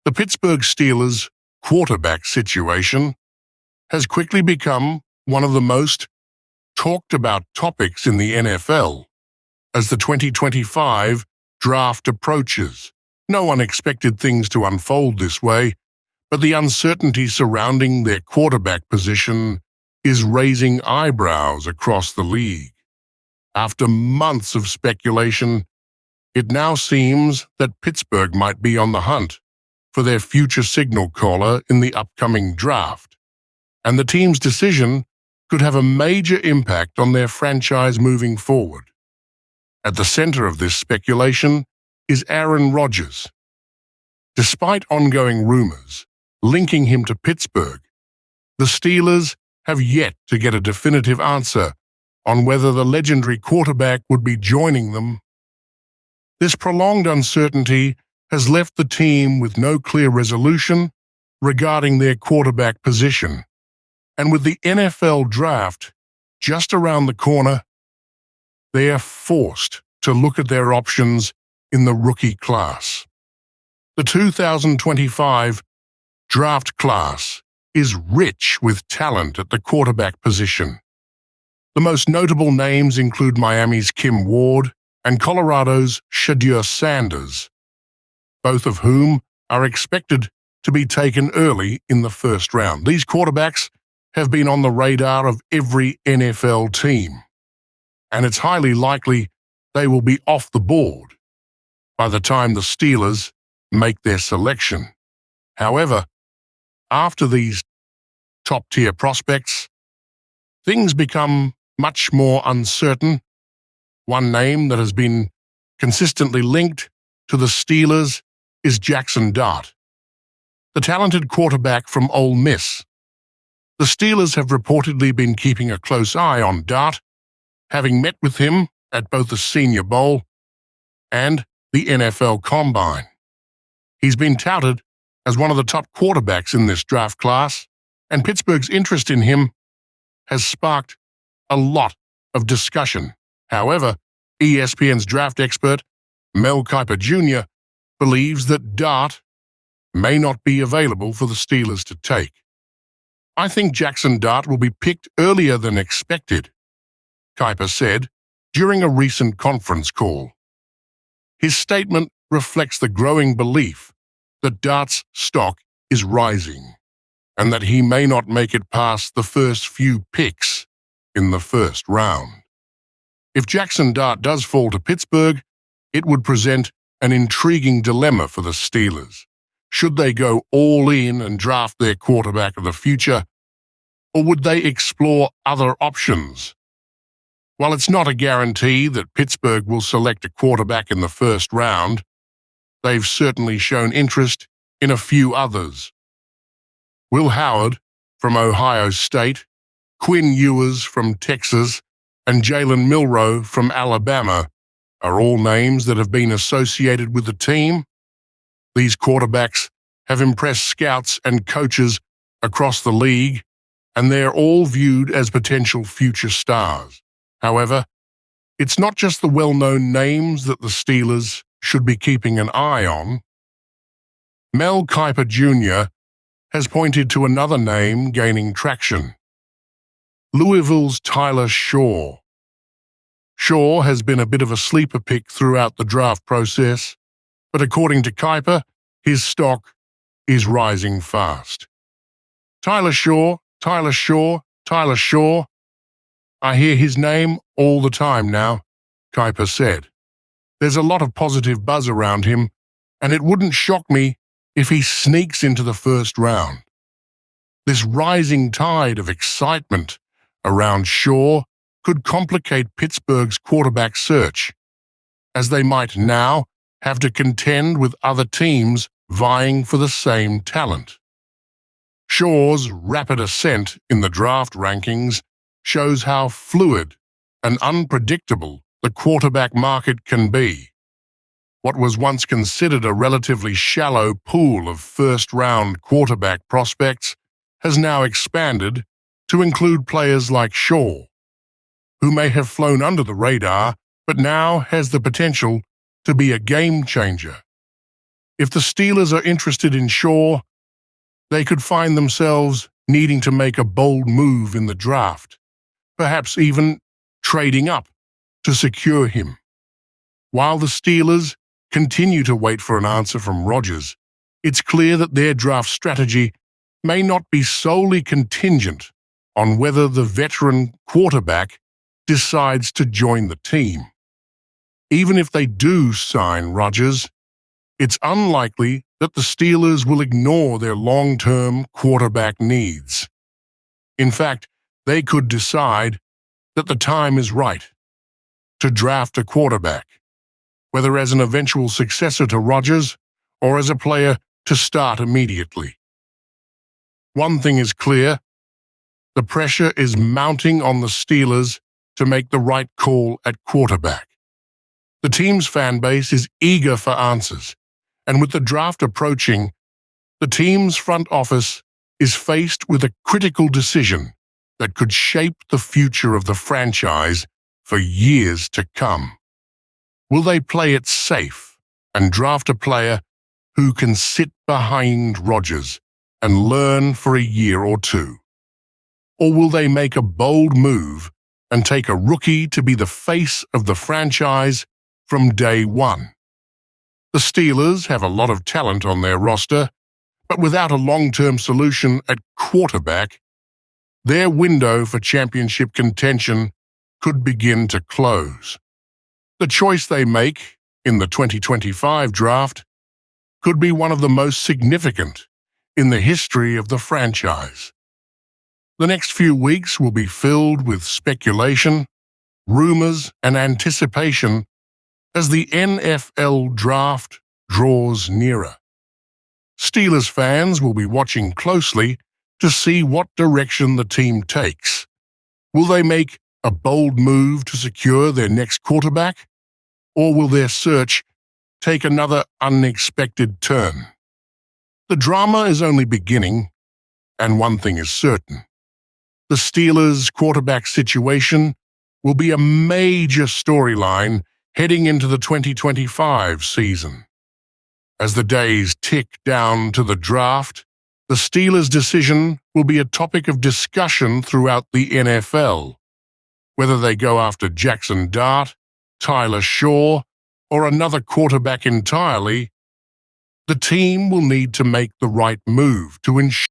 The Pittsburgh Steelers quarterback situation has quickly become one of the most talked about topics in the NFL as the 2025 draft approaches. No one expected things to unfold this way, but the uncertainty surrounding their quarterback position is raising eyebrows across the league. After months of speculation, it now seems that Pittsburgh might be on the hunt for their future signal caller in the upcoming draft, and the team's decision could have a major impact on their franchise moving forward. At the center of this speculation is Aaron Rodgers. Despite ongoing rumors linking him to Pittsburgh, the Steelers have yet to get a definitive answer on whether the legendary quarterback would be joining them. This prolonged uncertainty has left the team with no clear resolution regarding their quarterback position, and with the NFL draft just around the corner, they are forced to look at their options in the rookie class. The 2025 draft class is rich with talent at the quarterback position. The most notable names include Miami's Kim Ward and Colorado's Shedeur Sanders, both of whom are expected to be taken early in the first round. These quarterbacks have been on the radar of every NFL team, and it's highly likely they will be off the board by the time the Steelers make their selection. However, after these top-tier prospects, things become much more uncertain. One name that has been consistently linked to the Steelers is Jackson Dart, the talented quarterback from Ole Miss. The Steelers have reportedly been keeping a close eye on Dart, having met with him at both the Senior Bowl and the NFL Combine. He's been touted as one of the top quarterbacks in this draft class, and Pittsburgh's interest in him has sparked a lot of discussion. However, ESPN's draft expert, Mel Kiper Jr., believes that Dart may not be available for the Steelers to take. I think Jackson Dart will be picked earlier than expected, Kiper said during a recent conference call. His statement reflects the growing belief that Dart's stock is rising and that he may not make it past the first few picks in the first round. If Jackson Dart does fall to Pittsburgh, it would present an intriguing dilemma for the Steelers. Should they go all in and draft their quarterback of the future, or would they explore other options? While it's not a guarantee that Pittsburgh will select a quarterback in the first round, they've certainly shown interest in a few others. Will Howard from Ohio State, Quinn Ewers from Texas, and Jalen Milroe from Alabama are all names that have been associated with the team. These quarterbacks have impressed scouts and coaches across the league, and they're all viewed as potential future stars. However, it's not just the well-known names that the Steelers should be keeping an eye on. Mel Kiper Jr. has pointed to another name gaining traction: Louisville's Tyler Shaw. Shaw has been a bit of a sleeper pick throughout the draft process, but according to Kiper, his stock is rising fast. Tyler Shaw, Tyler Shaw, Tyler Shaw. I hear his name all the time now, Kiper said. There's a lot of positive buzz around him, and it wouldn't shock me if he sneaks into the first round. This rising tide of excitement around Shaw could complicate Pittsburgh's quarterback search, as they might now have to contend with other teams vying for the same talent. Shaw's rapid ascent in the draft rankings shows how fluid and unpredictable the quarterback market can be. What was once considered a relatively shallow pool of first-round quarterback prospects has now expanded to include players like Shaw, who may have flown under the radar but now has the potential to be a game changer. If the Steelers are interested in Shaw, they could find themselves needing to make a bold move in the draft, perhaps even trading up to secure him. While the Steelers continue to wait for an answer from Rodgers, it's clear that their draft strategy may not be solely contingent on whether the veteran quarterback decides to join the team. Even if they do sign Rodgers, it's unlikely that the Steelers will ignore their long-term quarterback needs. In fact, they could decide that the time is right to draft a quarterback, whether as an eventual successor to Rodgers or as a player to start immediately. One thing is clear: the pressure is mounting on the Steelers to make the right call at quarterback. The team's fan base is eager for answers, and with the draft approaching, the team's front office is faced with a critical decision that could shape the future of the franchise for years to come. Will they play it safe and draft a player who can sit behind Rodgers and learn for a year or two? Or will they make a bold move and take a rookie to be the face of the franchise from day one? The Steelers have a lot of talent on their roster, but without a long-term solution at quarterback, their window for championship contention could begin to close. The choice they make in the 2025 draft could be one of the most significant in the history of the franchise. The next few weeks will be filled with speculation, rumors, and anticipation as the NFL draft draws nearer. Steelers fans will be watching closely to see what direction the team takes. Will they make a bold move to secure their next quarterback, or will their search take another unexpected turn? The drama is only beginning, and one thing is certain: the Steelers' quarterback situation will be a major storyline heading into the 2025 season. As the days tick down to the draft, the Steelers' decision will be a topic of discussion throughout the NFL. Whether they go after Jackson Dart, Tyler Shaw, or another quarterback entirely, the team will need to make the right move to ensure